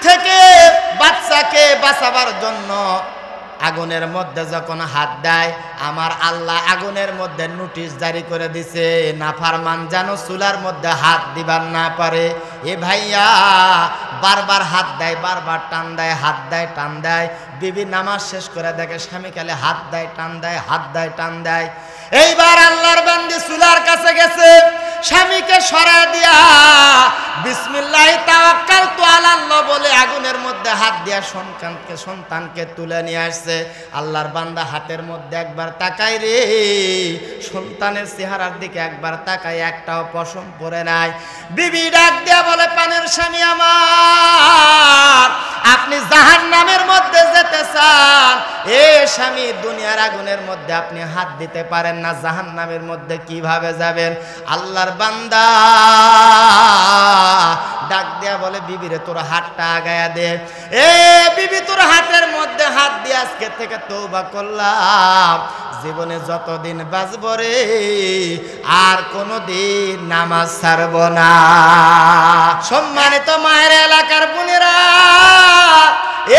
থেকে বাচ্চাকে বাঁচাবার জন্য আগুনের মধ্যে যখন হাত দেয়, আমার আল্লাহ আগুনের মধ্যে নোটিশ জারি করে দিছে, নাফরমান যেন চুলার মধ্যে হাত দিবার না পারে। এ ভাইয়া বারবার হাত দেয়, বারবার টান দেয়, হাত দেয় টান দেয়। বিবি নামাজ শেষ করে দেখে স্বামী খালি হাত দেয় টান দেয়, হাত দেয় টান দেয়। এইবার আল্লাহর বান্দি চুলার কাছে গেছে, স্বামীকে সরায় দিয়া বিসমিল্লাহি তাওয়াক্কালতু আলাল্লাহ বলে আগুনের মধ্যে হাত দিয়া সন্তানকে তুলে নিয়ে আসছে। আল্লাহর বান্দা হাতের মধ্যে একবার তাকায় রে, সন্তানের চেহারার দিকে একবার তাকায়, একটাও পশম পড়ে নাই। বিবি ডাক দিয়া বলে, পানের স্বামী আমার, আপনি জাহান্নামের মধ্যে যেতে চান? এ স্বামী, দুনিয়ার আগুনের মধ্যে আপনি হাত দিতে পারেন না, জাহান্নামের মধ্যে কিভাবে যাবেন? আল্লাহর বান্দা ডাক দিয়া বলে, বিবিরে তোর হাতটা আগায়া দে। এ বিবি, তোর হাতের মধ্যে হাত দিয়ে আজকে থেকে তওবা করলাম, জীবনে যতদিন বাঁচব রে আর কোনোদিন নামাজ ছাড়ব না। সম্মানিত মায়ের এলাকার বোনেরা,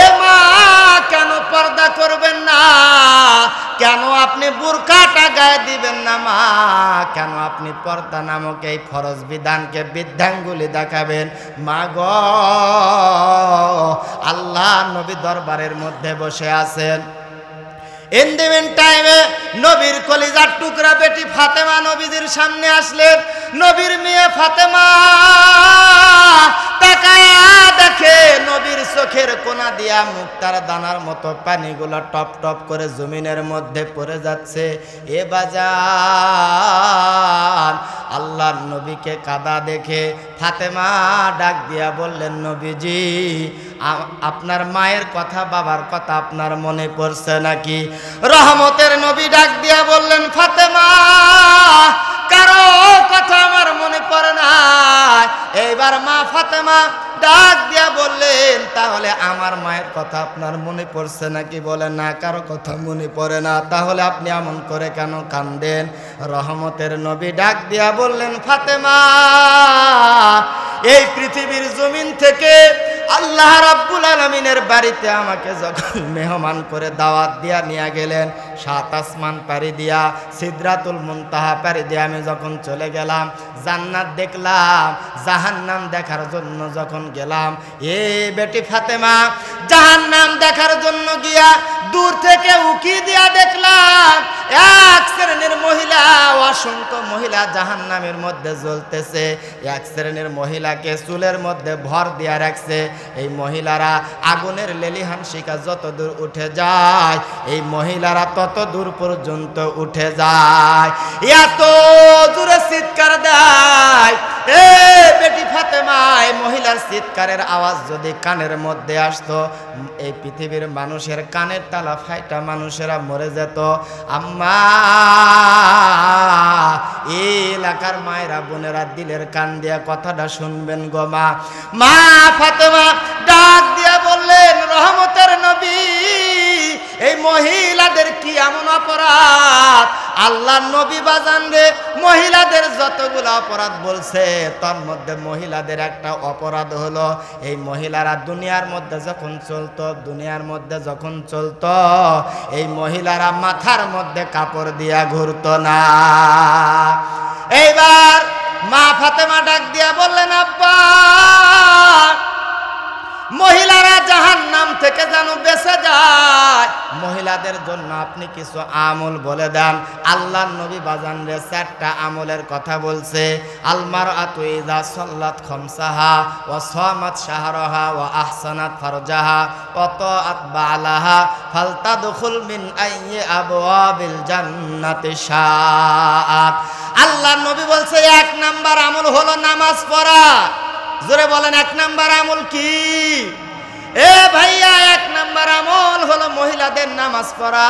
এ মা কেন পর্দা করবেন না? কেন আপনি বুরকাটা গায়ে দিবেন না? মা কেন আপনি পর্দা নামক এই ফরজ বিধানকে বৃদ্ধাঙ্গুলি দেখাবেন? মা গো, আল্লাহ নবী দরবারের মধ্যে বসে আছেন। ইন দি মিন টাইমে নবীর কলিজার টুকরা বেটি ফাতেমা নবীজির সামনে আসলেন। নবীর মেয়ে ফাতেমা তাকায়া দেখে নবীর চোখের কোনা দিয়া মুক্তার দানার মতো পানিগুলো টপ টপ করে জমিনের মধ্যে পড়ে যাচ্ছে। এ বাজান, আল্লাহর নবীকে কাদা দেখে ফাতেমা ডাক দিয়া বললেন, নবীজি, আপনার মায়ের কথা, বাবার কথা আপনার মনে পড়ছে নাকি? রহমতের নবী ডাক দিয়া বললেন, ফাতেমা, কারো কথা আমার মনে পড়ে না। এইবার মা ফাতেমা ডাক দিয়া বললেন, তাহলে আমার মায়ের কথা আপনার মনে পড়ছে নাকি? বলে, না, কারো কথা মনে পড়ে না। তাহলে আপনি এমন করে কেন কান্দেন? রহমতের নবী ডাক দিয়া বললেন, ফাতেমা, এই পৃথিবীর জমিন থেকে আল্লাহ রাব্বুল আলামিনের বাড়িতে আমাকে যখন মেহমান করে দাওয়াত দিয়া নিয়ে গেলেন, 7 আসমান পাড়ি দিয়া সিদরাতুল মুনতাহা পাড়ি দিয়া আমি যখন চলে গেলাম, জান্নাত দেখলাম, জাহান্নাম দেখার জন্য যখন গেলাম, এ বেটি ফাতেমা, জাহান্নাম দেখার জন্য গিয়া দূর থেকে উকি দিয়া দেখলাম এক শ্রেণীর মহিলা, অসংখ্য মহিলা জাহান্নামের মধ্যে জ্বলতেছে। এক শ্রেণীর মহিলাকে চুলের মধ্যে ভর দিয়া রাখছে। এই মহিলারা আগুনের লেলিহান শিখা যত দূর উঠে যায়, এই মহিলারা তত দূর পর্যন্ত উঠে যায়। এত দূরে চিৎকার দেয়। এ বেটি ফাতেমা, এই মহিলার চিৎকারের আওয়াজ যদি কানের মধ্যে আসতো, এই পৃথিবীর মানুষের কানের তালা ফাইটা মানুষেরা মরে যেত। আম্মা, এই এলাকার মায়েরা বোনেরা দিলের কান দিয়া কথাটা শুনবেন গো মা। মা ফাতেমা ডাক দিয়া বললেন, রহমতের নবী, এই মহিলাদের কি এমন অপরাধ? আল্লাহর নবী বাজান রে, মহিলাদের যতগুলো অপরাধ বলছে, তার মধ্যে মহিলাদের একটা অপরাধ হলো, এই মহিলারা দুনিয়ার মধ্যে যখন চলতো, এই মহিলারা মাথার মধ্যে কাপড় দিয়া ঘুরতো না। এইবার মা ফাতেমা ডাক দিয়া বললেন, আব্বা, মহিলারা জাহান্নাম থেকে যেন বেঁচে যায়, মহিলাদের জন্য আপনি কিছু আমল বলে দেন। আল্লাহর নবী বাজান রে 4টা আমলের কথা বলছে। আলমারআতু ইযা সাল্লাত খামসাহা ওয়া সামাত শাহরাহা ওয়া আহসানাত ফারজাহা ওয়া তাআত বালাহা ফালতাদখুল মিন আইয়ি আবওয়াবিল জান্নাতি শাআত। আল্লাহর নবী বলছে, 1 নাম্বার আমল হলো নামাজ পড়া। জোরে বলেন, 1 নাম্বার আমল কি? এ ভাইয়া, 1 নাম্বার আমল হলো মহিলাদের নামাজ পড়া।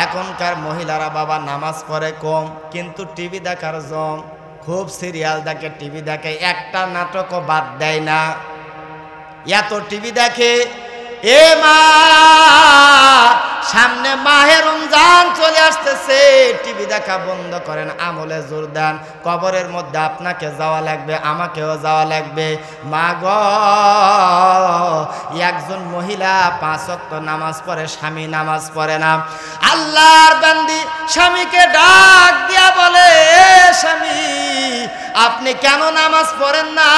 এখনকার মহিলারা বাবা নামাজ পড়ে কম, কিন্তু টিভি দেখার জম, খুব সিরিয়াল দেখে, টিভি দেখে, একটা নাটকও বাদ দেয় না, এত টিভি দেখে। এ মা, সামনে মাহে রমজান চলে আসতেছে, টিভি দেখা বন্ধ করেন, আমলে জোর দেন। কবরের মধ্যে আপনাকে যাওয়া লাগবে, আমাকেও যাওয়া লাগবে। মা গো, একজন মহিলা 5 ওয়াক্ত নামাজ পড়ে, স্বামী নামাজ পড়ে না। আল্লাহর বান্দি স্বামীকে ডাক দিয়া বলে, স্বামী আপনি কেন নামাজ পড়েন না?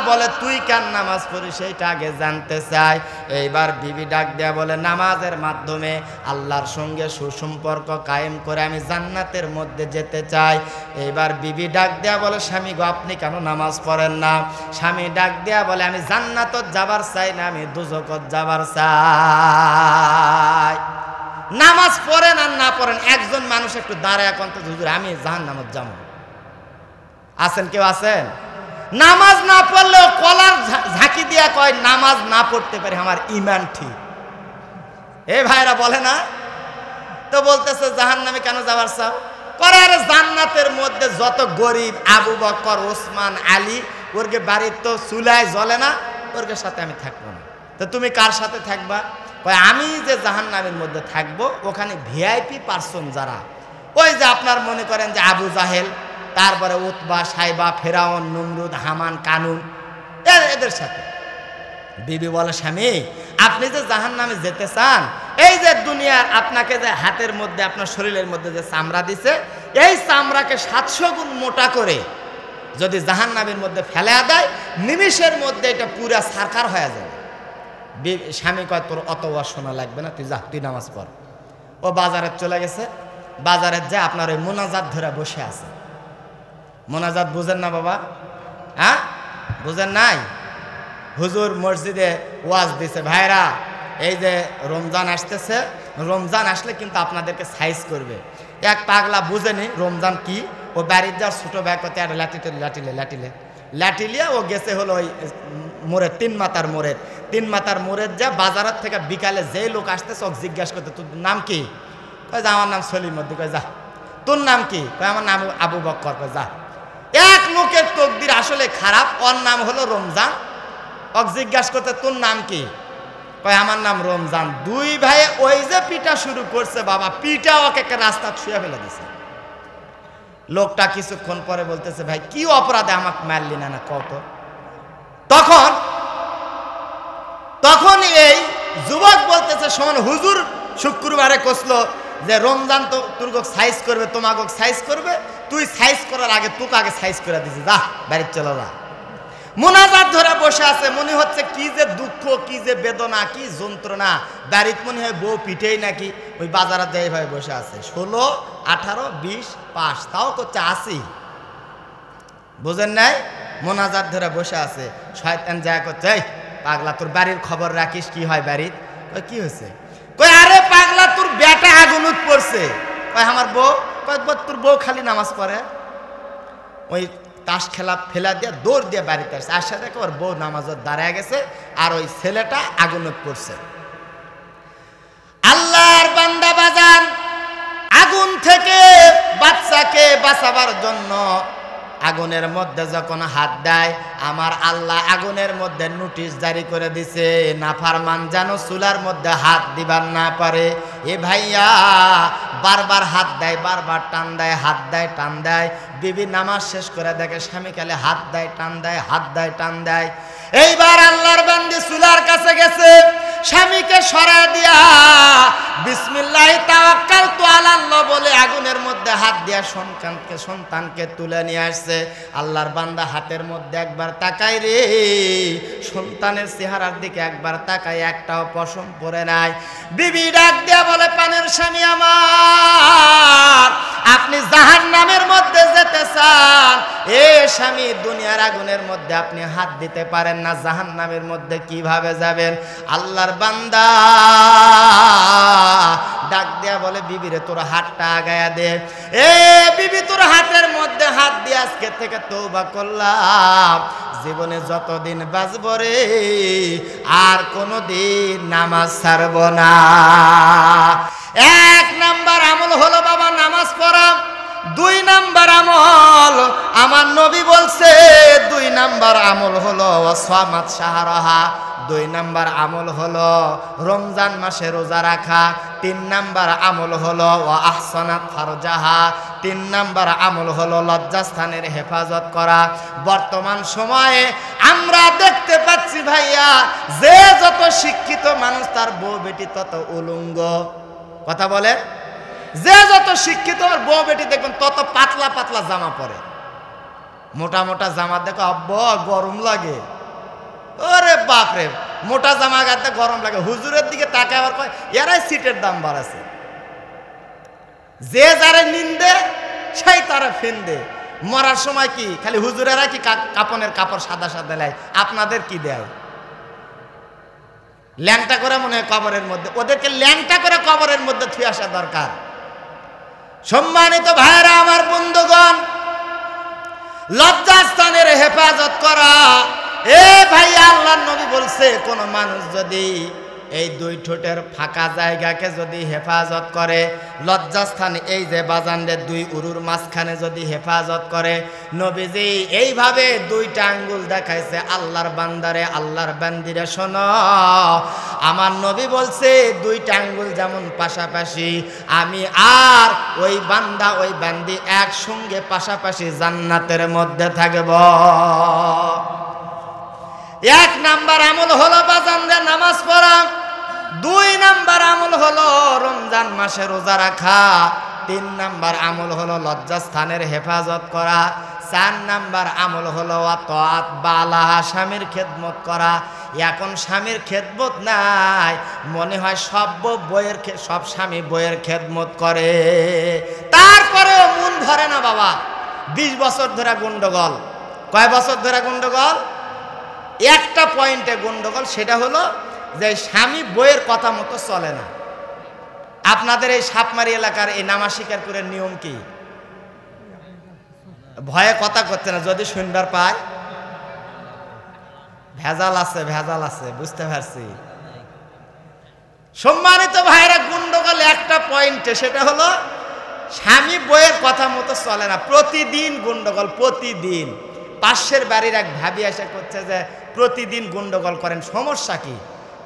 বলে তুই কেন নামাজ পড়িস সেইটা আগে জানতে চাই। এইবার বিবি ডাক দিয়া বলে, নামাজের মাধ্যমে আল্লাহর সঙ্গে সুসম্পর্ক কায়েম করে আমি জান্নাতের মধ্যে যেতে চাই। এইবার বিবি ডাক দিয়া বলে, স্বামী গো আপনি কেন নামাজ পড়েন না? স্বামী ডাক দিয়া বলে, আমি জান্নাতত যাবার চাই না, আমি দুজকত যাবার চাই। নামাজ পড়েন আর না পড়েন, একজন মানুষ একটু দাঁড়ায় এখন তো হুজুর আমি জাহান্নামত যাবো, আছেন কেউ আছেন? নামাজ না পড়লেও কলার ঝাঁকি দিয়া কয় নামাজ না পড়তে পারি আমার ঈমান ঠিক। এ ভাইরা বলে না তো, বলতেছে জাহান্নামে কেন যাবার চাও? করে আরে জান্নাতের মধ্যে যত গরিব আবু বকর ওসমান আলী ওরকে বাড়ির তো চুলায় জ্বলে না, ওরকে সাথে আমি থাকবো না। তো তুমি কার সাথে থাকবা? কয় আমি যে জাহান্নামের মধ্যে থাকবো ওখানে ভিআইপি পার্সন যারা, ওই যে আপনার মনে করেন যে আবু জাহেল, তারপরে উতবা সাইবা ফেরাউন নমরুদ হামান কানুন, এদের সাথে। বিবি বলে, স্বামী আপনি যে জাহান্নামে যেতে চান, এই যে দুনিয়ার আপনাকে যে হাতের মধ্যে আপনার শরীরের মধ্যে যে চামড়া দিছে, এই চামড়াকে 700 গুণ মোটা করে যদি জাহান্নামের মধ্যে ফেলে দেয়, নিমিষের মধ্যে এটা পুরা সারকার হয়ে যাবে। স্বামী কয় তোর অত শোনা লাগবে না, তুই যা, তুই নামাজ পড়। ও বাজারে চলে গেছে, বাজারে যা আপনার ওই মোনাজাত ধরে বসে আছে। মোনাজাত বুঝেন না বাবা? হ্যাঁ বুঝেন নাই? হুজুর মসজিদে ওয়াজ দিছে, ভাইরা এই যে রমজান আসতেছে, রমজান আসলে কিন্তু আপনাদেরকে সাইজ করবে। এক পাগলা বুঝেনি রমজান কি, ও বাড়ির যার ছোটো ব্যাগ করতে আর লাঠিলিয়া ও গেছে হলো ওই মোড়ের 3 মাথার মোড়ের 3 মাথার মোড়ের যা বাজারের থেকে বিকালে যেই লোক আসতেছে ওকে জিজ্ঞাসা করতে, তোর নাম কি? কয় যে আমার নাম সলিমদ্দি। কয় যা। তোর নাম কি? কয় আমার নাম আবু বক্কর। কয় যা। এক লোকের তকদির আসলে খারাপ, ওর নাম হলো রমজান, ওকে জিজ্ঞাসা করতে তোর নাম কি? কয় আমার নাম রমজান। 2 ভাই ওই যে পিটা শুরু করছে বাবা, পিটা ওকে একটা রাস্তা ছুঁয়ে ফেলে দিছে। লোকটা কিছুক্ষণ পরে বলতেছে, ভাই কি অপরাধে আমাকে মারলি না না কত? তখন এই যুবক বলতেছে, শোন হুজুর শুক্রবারে কসলো যে রমজান তো তোর সাইজ করবে, তোমাকে সাইজ করবে, তুই সাইজ করার আগে তোকে আগে সাইজ করে দিছি, যা বাড়ি চলো যা। মোনাজাত ধরে বসে আছে, মনে হচ্ছে কি যে দুঃখ, কি যে বেদনা, কি যন্ত্রণা। বাড়িতে মনে হয় বউ পিঠেই নাকি, ওই বাজারে যেভাবে বসে আছে। 16, 18, 20 পাস, তাও করছে 80। বুঝেন নাই? মোনাজাত ধরে বসে আছে। শয়তান যা করছে, এই পাগলা তোর বাড়ির খবর রাখিস, কি হয় বাড়ির? কই কি হয়েছে? কই আরে পাগলা তোর বেটা আগুনত পড়ছে। কই আমার বউ? কই তোর বউ খালি নামাজ পড়ে। ওই তাস খেলা ফেলা দিয়ে দৌড় দিয়ে বাড়িতে আসছে, আসে দেখে ওর বউ নামাজত দাঁড়ায় গেছে আর ওই ছেলেটা আগুনত পড়ছে। আল্লাহর বান্দা বাজান, আগুন থেকে বাচ্চাকে বাঁচাবার জন্য আগুনের মধ্যে যখন হাত দেয়, আমার আল্লাহ আগুনের মধ্যে নোটিশ জারি করে দিছে, নাফরমান যেন চুলার মধ্যে হাত দিবার না পারে। এ ভাইয়া বারবার হাত দেয়, বারবার টান দেয়, হাত দেয় টান দেয়। বিবি নামাজ শেষ করে দেখে স্বামী কালে হাত দেয় টান দেয়, হাত দেয় টান দেয়। এইবার আল্লাহর বান্দি চুলার কাছে গেছে, স্বামীকে সরা দিয়া বিসমিল্লাহি তাওয়াক্কালতু আলাল্লাহ বলে আগুনের মধ্যে হাত দিয়া সন্তানকে তুলে নিয়ে আসছে। আল্লাহর বান্দা হাতের মধ্যে একবার তাকায় রে, সন্তানের চেহারার দিকে একবার তাকায়, একটাও পশম পড়ে নাই। বিবি ডাক দিয়া বলে, পানের স্বামী আমার, আপনি জাহান্নামের মধ্যে যেতে চান? এ স্বামী, দুনিয়ার আগুনের মধ্যে আপনি হাত দিতে পারেন না, জাহান্নামের মধ্যে কিভাবে যাবেন? আল্লাহর বান্দা ডাক দেয়া বলে, বিবিরে তোর হাতটা আগায়া দে। এ বিবি, তোর হাতের মধ্যে হাত দিয়ে আজকে থেকে তওবা করলাম, জীবনে যতদিন বাঁচব রে আর কোনোদিন নামাজ ছাড়ব না। 1 নাম্বার আমল হলো বাবা নামাজ পড়া। 2 নাম্বার আমল আমার নবী বলছে, 2 নাম্বার আমল হলো ওয়াসামাত শাহরাহা। 2 নাম্বার আমল হলো রমজান মাসে রোজা রাখা। তিন নাম্বার আমল হলো ওয়া আহসানাত ফারজাহা, তিন নাম্বার আমল হলো লজ্জাস্থানের হেফাজত করা। বর্তমান সময়ে আমরা দেখতে পাচ্ছি ভাইয়া, যে যত শিক্ষিত মানুষ তার বউ বেটি তত উলঙ্গ। কথা বলে, যে যত শিক্ষিত আর বউ বেটি দেখবেন তত পাতলা পাতলা জামা পরে, মোটা মোটা জামা দেখো আব্বা গরম লাগে, ওরে বাপরে মোটা জামা গাতে গরম লাগে। হুজুরের দিকে তাকে আবার কয় এরাই সিটের দাম বাড়াছে। যে যারে নিন্দে সেই তারা ফিন্দে। মরার সময় কি খালি হুজুরেরা কি কাপনের কাপড় সাদা সাদা লাই, আপনাদের কি দেয়? ল্যাংটা করে মনে হয় কবরের মধ্যে, ওদেরকে ল্যাংটা করে কবরের মধ্যে থুয়ে আসা দরকার। সম্মানিত ভাইরা আমার বন্ধুগণ, লজ্জাস্থানের হেফাজত করা। এ ভাই, আল্লাহর নবী বলছে কোন মানুষ যদি এই দুই ঠোঁটের ফাঁকা জায়গাকে যদি হেফাজত করে, লজ্জাস্থানে এই যে বাজানদের দুই উরুর মাঝখানে যদি হেফাজত করে, নবীজি এইভাবে দুইটা আঙ্গুল দেখাইছে আল্লাহর বান্দারে, আল্লাহর বান্দিরে শোনো, আমার নবী বলছে দুইটা আঙ্গুল যেমন পাশাপাশি, আমি আর ওই বান্দা ওই বান্দি একসঙ্গে পাশাপাশি জান্নাতের মধ্যে থাকব। এক নাম্বার আমল হলো বাজানদের নামাজ পড়া, দুই নাম্বার আমল হলো রমজান মাসে রোজা রাখা, তিন নাম্বার আমল হলো লজ্জাস্থানের হেফাজত করা, চার নাম্বার আমল হলো তাআত বালাহা, স্বামীর খেদমত করা। এখন স্বামীর খেদমত নাই, মনে হয় সব স্বামী বইয়ের খেদমত করে, তারপরেও মন ধরে না বাবা। 20 বছর ধরে গন্ডগোল। কয় বছর ধরে গন্ডগোল? একটা পয়েন্টে গন্ডগোল, সেটা হলো যে স্বামী বইয়ের কথা মতো চলে না। আপনাদের এই সাপমারি এলাকার এই নামা শিকারপুরের নিয়ম কি? ভয়ে কথা করছে না, যদি শুনবার পায় ভেজাল আছে, ভেজাল আছে, বুঝতে পারছি। সম্মানিত ভাইরা, গন্ডগোল একটা পয়েন্টে, সেটা হলো স্বামী বইয়ের কথা মতো চলে না। প্রতিদিন গন্ডগোল, প্রতিদিন। পাশের বাড়ির এক ভাবি এসে করছে যে প্রতিদিন গন্ডগোল করেন, সমস্যা কি?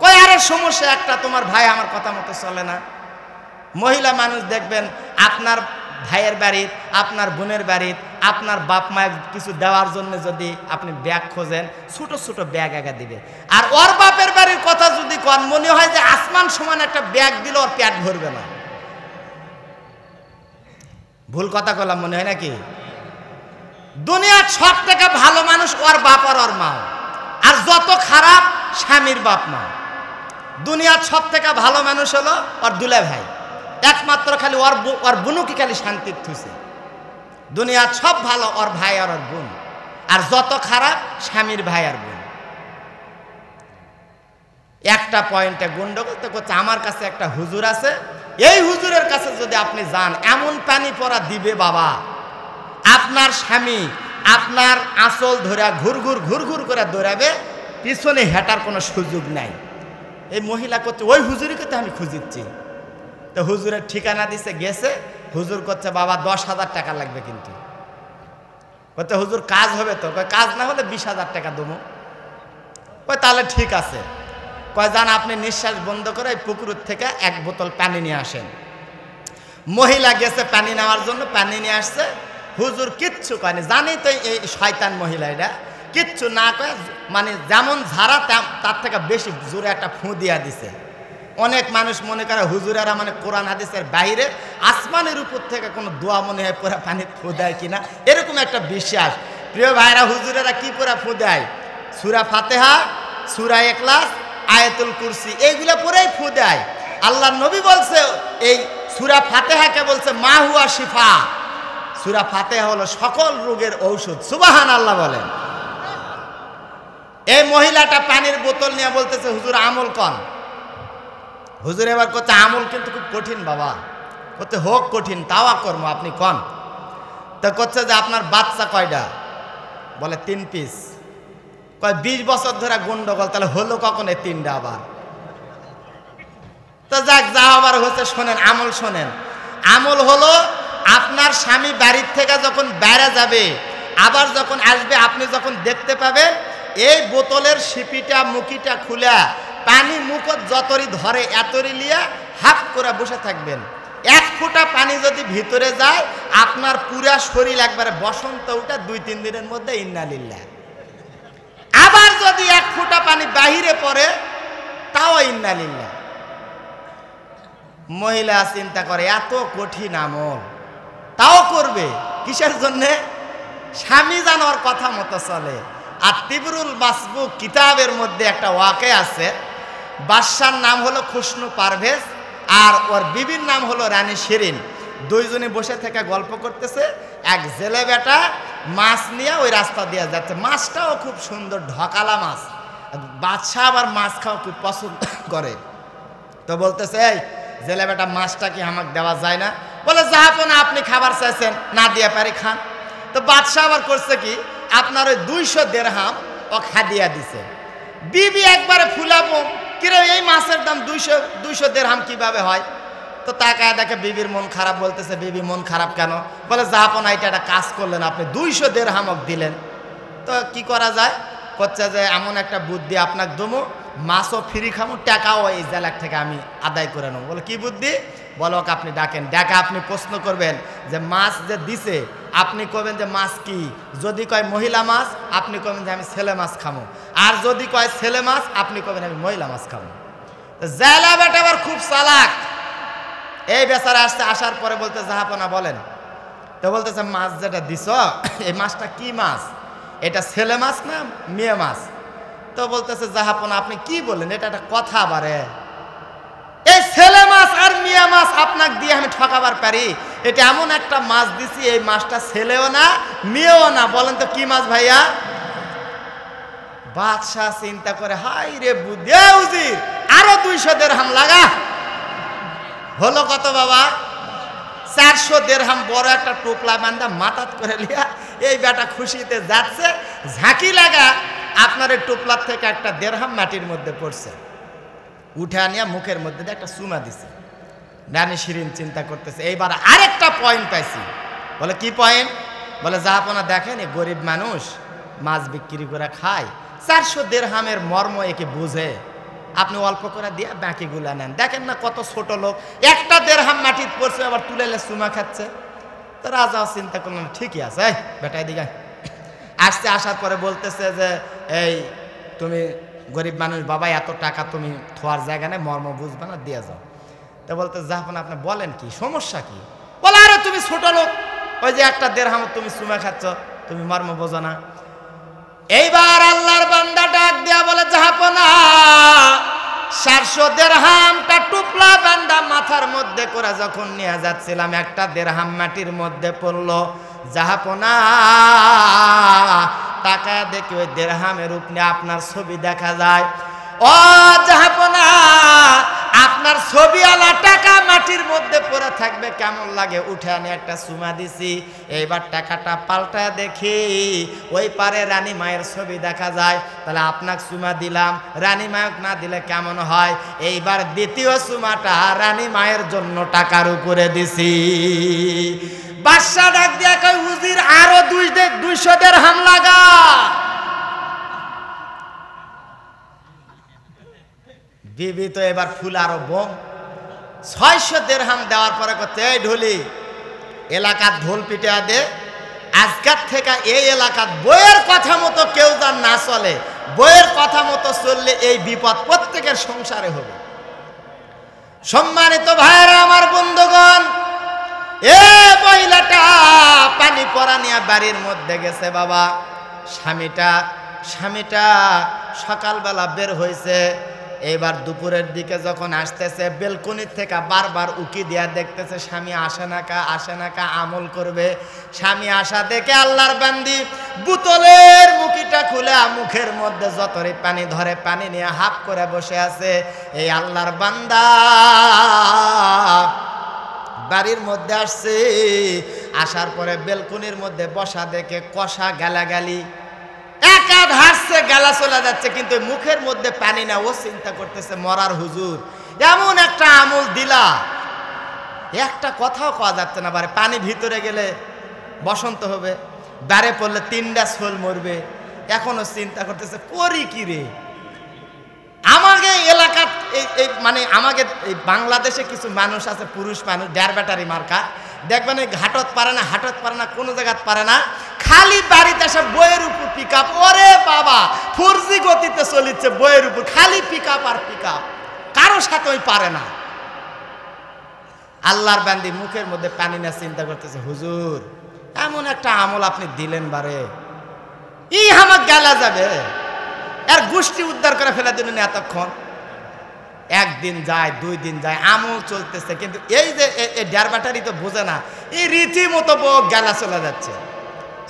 কয় আরে সমস্যা একটা, তোমার ভাই আমার কথা মতো চলে না। মহিলা মানুষ দেখবেন আপনার ভাইয়ের বাড়ির, আপনার বোনের বাড়ির, আপনার বাপ মায়ের কিছু দেওয়ার জন্য যদি আপনি ব্যাগ খোঁজেন, ছোট ছোট ব্যাগ আগে দিবে। আর ওর বাপের বাড়ির কথা যদি কন, মনে হয় যে আসমান সমান একটা ব্যাগ দিলে ওর পেট ভরবে না। ভুল কথা বললাম মনে হয় নাকি? দুনিয়ার সব থেকে ভালো মানুষ ওর বাপ আর ওর মা, আর যত খারাপ স্বামীর বাপ মা। দুনিয়ার সব থেকে ভালো মানুষ হলো ওর দুলা ভাই, একমাত্র খালি ওর বোনও কি খালি শান্তির থুছে। দুনিয়ার সব ভালো ওর ভাই আর ওর বোন, আর যত খারাপ স্বামীর ভাই আর বোন। একটা পয়েন্টে গন্ডগোল তো করছে। আমার কাছে একটা হুজুর আছে, এই হুজুরের কাছে যদি আপনি যান, এমন পানি পড়া দিবে বাবা, আপনার স্বামী আপনার আঁচল ধরে ঘুর করে দৌড়াবে, পিছনে হেঁটার কোনো সুযোগ নাই। এই মহিলা করছে ওই হুজুরকে তো আমি খুঁজিচ্ছি। তো হুজুরের ঠিকানা দিছে, গেছে। হুজুর করছে বাবা 10,000 টাকা লাগবে, কিন্তু বলতে হুজুর কাজ হবে তো? কাজ না হলে 20,000 টাকা দেবো। কয় তাহলে ঠিক আছে। কয় যান আপনি নিঃশ্বাস বন্ধ করে এই পুকুর থেকে 1 বোতল পানি নিয়ে আসেন। মহিলা গেছে পানি নেওয়ার জন্য, পানি নিয়ে আসছে। হুজুর কিচ্ছু কয়নি, জানি তো এই শয়তান মহিলা, এটা কিচ্ছু না কয়, মানে যেমন ঝাড়া তার থেকে বেশি জোরে একটা ফু দিয়া দিছে। অনেক মানুষ মনে করে হুজুরেরা মানে কোরআন হাদিসের বাইরে আসমানের উপর থেকে কোনো দোয়া মনে হয় পুরা পানি ফু দেয় কিনা, এরকম একটা বিশ্বাস। প্রিয় ভাইরা, হুজুরেরা কি পুরা ফু দেয়? সূরা ফাতিহা, সূরা ইখলাস, আয়াতুল কুরসি, এইগুলা পরেই ফু দেয়। আল্লাহর নবী বলছে এই সূরা ফাতিহাকে বলছে মা হুয়া শিফা। সূরা ফাতিহা হলো সকল রোগের ঔষধ। সুবহানাল্লাহ বলেন। এই মহিলাটা পানির বোতল নিয়ে বলতেছে হুজুর আমল কন। হুজুর এবার করছে আমল কিন্তু খুব কঠিন বাবা। করতে হোক কঠিন, তাওয়া কর্ম, আপনি কন। তো করছে যে আপনার বাচ্চা কয়টা? বলে 3 পিস। কয় 20 বছর ধরে গন্ডগোল, তাহলে হলো কখন এই 3টা আবার? তো যাক, যা আবার হচ্ছে শোনেন, আমল শোনেন। আমল হলো আপনার স্বামী বাড়ির থেকে যখন বাইরে যাবে, আবার যখন আসবে, আপনি যখন দেখতে পাবেন এই বোতলের শিপিটা মুখিটা খুলে পানি মুখত যতরি ধরে এতরি লিয়া হাফ করে বসে থাকবেন। 1 ফোঁটা পানি যদি ভিতরে যায় আপনার পুরা শরীর একবারে বসন্ত উঠে 2-3 দিনের মধ্যে ইন্নালিল্লাহ। আবার যদি 1 ফোঁটা পানি বাহিরে পড়ে তাও ইন্নালিল্লাহ। মহিলা চিন্তা করে এত কঠিন আমল তাও করবে কিসের জন্য? স্বামী জানোর কথা মতো চলে। আর তিবরুল মাসবুক কিতাবের মধ্যে একটা ওয়াকে আছে, বাদশার নাম হলো খুশনু পারভেজ আর ওর বিবির নাম হলো রানী শিরিন। দুইজনে বসে থেকে গল্প করতেছে। এক জেলে বেটা মাছ নিয়ে ওই রাস্তা দিয়ে যাচ্ছে, মাছটাও খুব সুন্দর ঢকালা মাছ। বাদশাহ আবার মাছ খাওয়া খুব পছন্দ করে। তো বলতেছে, এই জেলে বেটা মাছটা কি আমাকে দেওয়া যায় না? বলে, জাহাপনা আপনি খাবার চাইছেন, না দিয়ে পারি খান। তো বাদশাহ আবার করছে কি, আপনার ওই 200 দিরহাম ও খাদিয়া দিছে। বিবি একবারে ফুলাবো, কিরে এই মাছের দাম 200 দিরহাম কিভাবে হয়? তো তাকায় দেখে বিবির মন খারাপ। বলতেছে, বিবি মন খারাপ কেন? বলে, জাহাপনা এটা একটা কাজ করলেন, আপনি 200 দিরহাম দিলেন, তো কি করা যায়? করছে যে এমন একটা বুদ্ধি আপনাকে দমু, মাছও ফ্রি খামো, টাকাও এই জেলার থেকে আমি আদায় করে নেবো। বলে, কি বুদ্ধি? বলো, আপনি ডাকেন। ডাকা আপনি প্রশ্ন করবেন যে মাছ যে দিছে, আপনি কবেন যে মাছ কি? যদি কয় মহিলা মাছ, আপনি কবেন যে আমি ছেলে মাছ খামো। আর যদি কয় ছেলে মাছ, আপনি কবেন আমি মহিলা মাছ খামো। জেলা বেটা আবার খুব চালাক। এই বেচারা আসছে, আসার পরে বলতে, জাহাপনা বলেন। তো বলতেছে, মাছ যেটা দিছ এই মাছটা কি মাছ? এটা ছেলে মাছ না মেয়ে মাছ? তো বলতেছে, জাহাপনা আপনি কি বললেন? এটা একটা কথা বারে, এই ছেলে মাছ আর মেয়ে মাছ আপনাকে দিয়ে আমি ঠকাবার পারি? এটা এমন একটা মাছ দিছি, এই মাছটা ছেলেও না মেয়েও না। বলেন তো কি মাছ ভাইয়া? বাদশাহ চিন্তা করে, হাই রে বুদ্ধি, উজির আরো 200 দিরহাম লাগা। হলো কত বাবা? 400 দিরহাম বড় একটা টোপলা বান্ধা মাথাত করে লিয়া এই বেটা খুশিতে যাচ্ছে। ঝাঁকি লাগা আপনার এই টোপলার থেকে একটা দিরহাম মাটির মধ্যে পড়ছে। উঠে আনিয়া মুখের মধ্যে একটা চুমা দিছে। রানী শিরিন চিন্তা করতেছে, এইবার আরেকটা পয়েন্ট পাইছি। বলে, কি পয়েন্ট? বলে, জাহাপনা দেখেন এই গরিব মানুষ মাছ বিক্রি করে খায়, 400 দিরহামের মর্ম একে বুঝে, আপনি অল্প করে দিয়ে বাকিগুলা নেন। দেখেন না কত ছোট লোক, একটা দিরহাম মাটির পড়ছে আবার তুলে চুমা খাচ্ছে। তো রাজাও চিন্তা করলেন, ঠিকই আছে, বেটা এদিকে আসছে। আসার পরে বলতেছে যে, এই তুমি গরিব মানুষ বাবা, এত টাকা তুমি থোয়ার জায়গা নেই, মর্ম বুঝবে না, দিয়ে যাও। তো বলতে, জাহাপনা আপনি বলেন কি সমস্যা কি? বলে, আরে তুমি ছোট লোক, ওই যে একটা দিরহাম তুমি চুমা খাচ্ছ, তুমি মর্ম বোঝো না। এইবার আল্লাহর বান্দা ডাক দেয়া বলে, জাহাপনা 400 দিরহামটা টুপলা বান্দা মাথার মধ্যে করে যখন নিয়ে যাচ্ছিলাম, একটা দিরহাম মাটির মধ্যে পড়লো। জাহাপনা টাকা দেখে ওই দিরহামের উপরে আপনার ছবি দেখা যায়। ও জাহাপনা, আপনার ছবিওয়ালা টাকা মাটির মধ্যে পড়ে থাকবে কেমন লাগে? উঠে আনি একটা চুমা দিছি। এইবার টাকাটা পাল্টা দেখি ওই পারে রানী মায়ের ছবি দেখা যায়। তাহলে আপনাকে চুমা দিলাম, রানী মায়ক না দিলে কেমন হয়? এইবার দ্বিতীয় চুমাটা রানী মায়ের জন্য টাকার উপরে দিছি। বাদশা ডাক দিয়া কয়, হুজির আরো 200 দিরহাম লাগা। বিবি তো এবার ফুল আরো বোম। 600 দিরহাম দেওয়ার পরে করতে, এই ঢোলি এলাকার ঢোল পিটিয়া দে, আজকাল থেকে এই এলাকার বইয়ের কথা মতো কেউ যার না চলে, বইয়ের কথা মতো চললে এই বিপদ প্রত্যেকের সংসারে হবে। সম্মানিত ভাইরা আমার, বন্ধুগণ, এ মহিলাটা পানি পরা নিয়ে বাড়ির মধ্যে গেছে। বাবা স্বামীটা সকালবেলা বের হয়েছে। এইবার দুপুরের দিকে যখন আসতেছে, বেলকনির থেকে বারবার উকি দিয়া দেখতেছে স্বামী আসে না কা আমল করবে। স্বামী আসা দেখে আল্লাহর বান্দি বোতলের মুখিটা খুলে মুখের মধ্যে যতই পানি ধরে পানি নিয়ে হাফ করে বসে আছে। এই আল্লাহর বান্দা বাড়ির মধ্যে আসছে। আসার পরে বেলকনির মধ্যে বসা দেখে কষা গালাগালি, একা হাসছে, গালা চলে যাচ্ছে, কিন্তু মুখের মধ্যে পানি না। ও চিন্তা করতেছে, মরার হুজুর এমন একটা আমল দিলা, একটা কথাও কওয়া যাচ্ছে না। বারে পানি ভিতরে গেলে বসন্ত হবে, বারে পড়লে 3টা ছোল মরবে। এখনো চিন্তা করতেছে, করি কি রে? আমাকে এই মানে আমাকে এই বাংলাদেশে কিছু মানুষ আছে, পুরুষ মানুষ, ডের ব্যাটারি মার্কা, দেখবেন এই ঘাটত পারে না, হাটত পারে না, কোনো জায়গাত পারে না, খালি বাড়িতে এসে বইয়ের উপর পিক আপ। ওরে বাবা, 4G গতিতে চলিচ্ছে বইয়ের উপর, খালি পিক আপ আর পিক আপ, কারো সাথে ওই পারে না। আল্লাহর বান্দি মুখের মধ্যে পানি না চিন্তা করতেছে, হুজুর এমন একটা আমল আপনি দিলেন বারে, ই আমার গালা যাবে, আর গোষ্ঠী উদ্ধার করে ফেলে দিলেন এতক্ষণ। একদিন যায়, 2 দিন যায়, আমল চলতেছে, কিন্তু এই যে ডের ব্যাটারি তো বোঝে না, এই রীতিমতো গেলা চলে যাচ্ছে।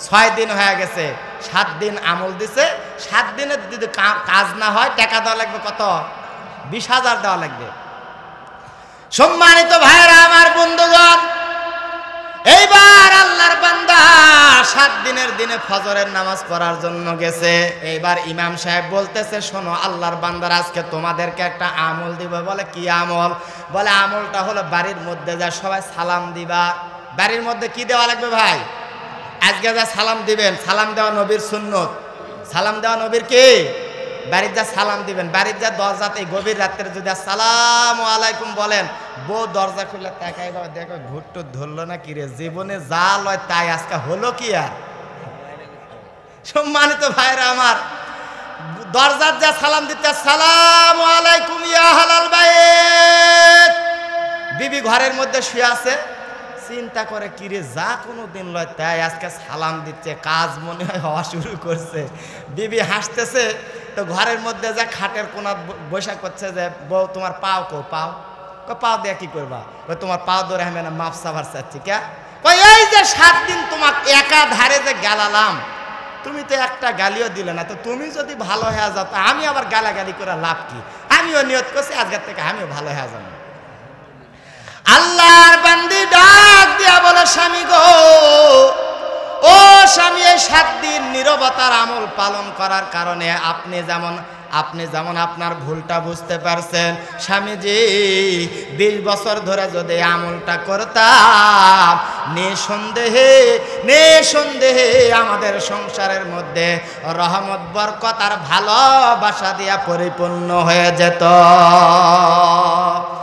6 দিন হয়ে গেছে, 7 দিন আমল দিছে, 7 দিনের যদি কাজ না হয় টাকা দেওয়া লাগবে কত? 20,000 দেওয়া লাগবে। সম্মানিত ভাইরা আমার, বন্ধুগণ, এইবার আল্লাহর বান্দা 7 দিনের দিনে ফজরের নামাজ পড়ার জন্য গেছে। এইবার ইমাম সাহেব বলতেছে, শোনো আল্লাহর বান্দার আজকে তোমাদেরকে একটা আমল দিব। বলে কি আমল? বলে আমলটা হলো বাড়ির মধ্যে যা সবাই সালাম দিবা। বাড়ির মধ্যে কি দেওয়া লাগবে ভাই? আজকে যা সালাম দিবেন, সালাম দেওয়া নবীর সুন্নত। সালাম দেওয়া নবীর কি? বাড়ির যা সালাম দিবেন, বাড়ির যা দরজাতে গভীর রাত্রে যদি আসসালামু আলাইকুম বলেন, বউ দরজা খুলে তাকাই বাবা, দেখো ঘুরটু ধরলো না কি রে, জীবনে যা লয় তাই আজকে হলো কি আর। সম্মানিত ভাইরা আমার, দরজার যা সালাম দিতে আসসালামু আলাইকুম ইয়া হালাল বাইত, বিবি ঘরের মধ্যে শুয়ে আছে, চিন্তা করে কিরে যা কোনো দিন লয় তাই আজকে সালাম দিচ্ছে, কাজ মনে হয় হওয়া শুরু করছে। বিবি হাসতেছে, তো ঘরের মধ্যে যা খাটের কোনা বৈশাখ করছে যে, বউ তোমার পাও কো? পাও পাও দিয়ে কি করবা? তোমার পাও ধরে আমি না মাপ সাভার চাচ্ছি। কে? এই যে 7 দিন তোমাকে একা ধারে যে গালালাম, তুমি তো একটা গালিও দিলে না, তো তুমি যদি ভালো হয়ে যাও তো আমি আবার গালাগালি করে লাভ কি? আমিও নিয়ত করছি আজকের থেকে আমিও ভালো হয়ে যাবো। আল্লাহর বান্দি ডাক দিয়া বলে, স্বামী গো, ও স্বামী, এই 7 দিন নীরবতার আমল পালন করার কারণে আপনি যেমন আপনার ভুলটা বুঝতে পারছেন, স্বামীজি 20 বছর ধরে যদি আমলটা করতাম, নিঃসন্দেহে আমাদের সংসারের মধ্যে রহমত, বরকত আর ভালোবাসা দিয়া পরিপূর্ণ হয়ে যেত।